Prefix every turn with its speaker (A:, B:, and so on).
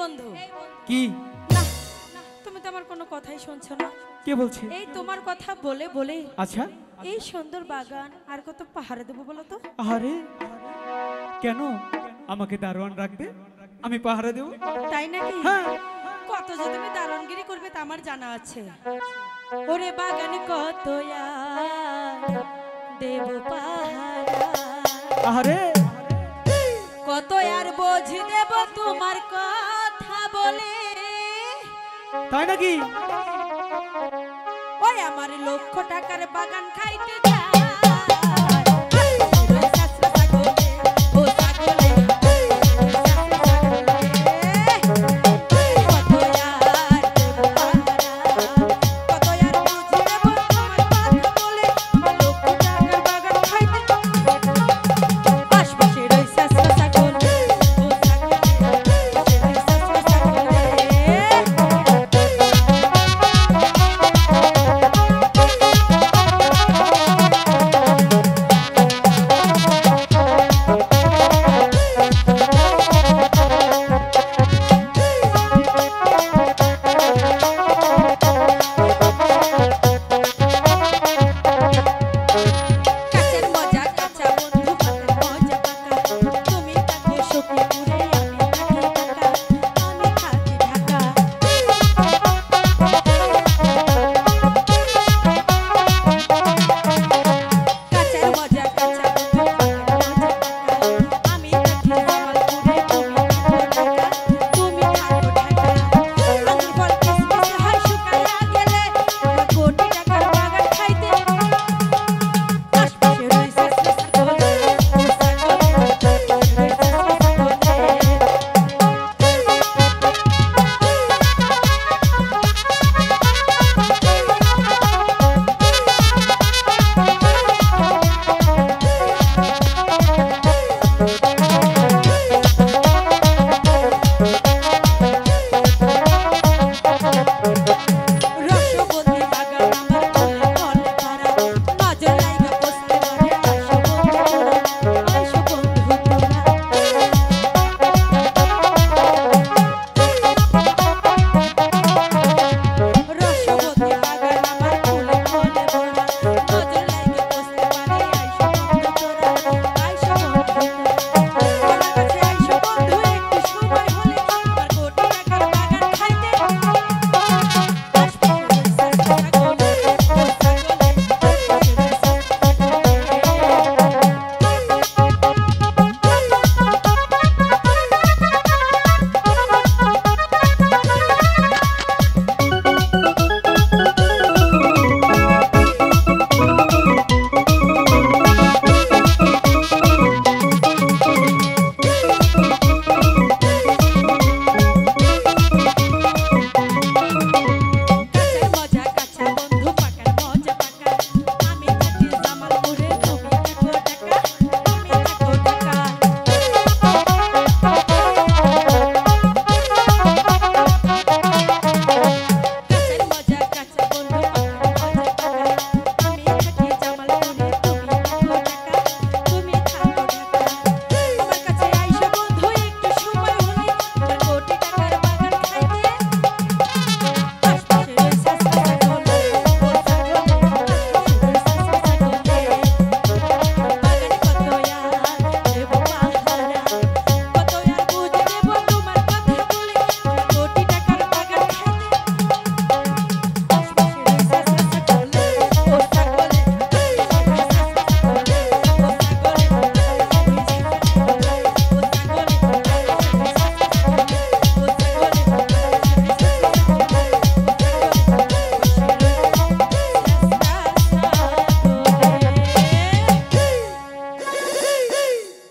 A: বন্ধু
B: কি
A: না তুমি তো আমার কোনো কথাই শুনছো না।
B: কে বলছে?
A: এই তোমার কথা বলে বলে
B: আচ্ছা
A: এই সুন্দর বাগান আর কত পাহাড়ে দেবো বলো তো?
B: আরে কেন আমাকে দারোয়ান রাখবে? আমি পাহারা দেব।
A: তাই নাকি?
B: হ্যাঁ
A: কত যে তুমি দারোয়ানগিরি করবে তা আমার জানা আছে। ওরে বাগানে কত আর দেব পাহারা,
B: আরে
A: কত আর বোঝ দেব তোমার কথা বলে।
B: তাই নাকি?
A: ওই আমার লক্ষ টাকার বাগান খাইতে